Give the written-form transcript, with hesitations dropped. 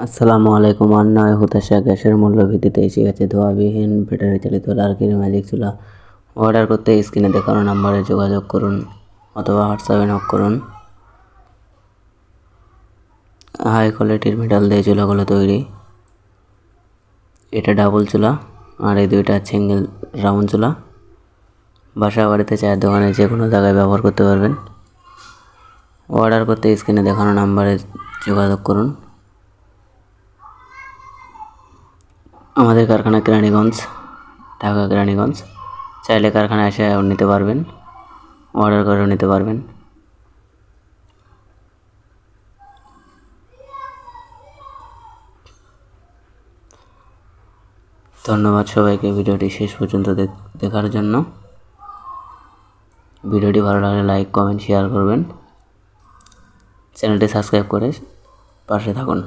আসসালামু আলাইকুম। আর নয় হতাশা, গ্যাসের মূল্য বৃদ্ধিতে এসে গেছে ধোঁয়াবিহীন ব্যাটারি চালিত লার্কির ম্যাজিক চুলা। অর্ডার করতে স্ক্রিনে দেখানো নাম্বারে যোগাযোগ করুন অথবা হোয়াটসঅ্যাপে নক করুন। হাই কোয়ালিটির মেটাল দিয়ে চুলাগুলো তৈরি। এটা ডাবল চুলা আর এই দুইটা সিঙ্গেল রাউন্ড চুলা। বাসা বাড়িতে চায়ের দোকানে যে কোনো জায়গায় ব্যবহার করতে পারবেন। অর্ডার করতে স্ক্রিনে দেখানো নাম্বারে যোগাযোগ করুন। আমাদের কারখানা কেরানীগঞ্জ, ঢাকা কেরানীগঞ্জ। চাইলে কারখানায় এসে নিতে পারবেন, অর্ডার করেও নিতে পারবেন। ধন্যবাদ সবাইকে ভিডিওটি শেষ পর্যন্ত দেখার জন্য। ভিডিওটি ভালো লাগলে লাইক, কমেন্ট, শেয়ার করবেন। চ্যানেলটি সাবস্ক্রাইব করে পাশে থাকুন।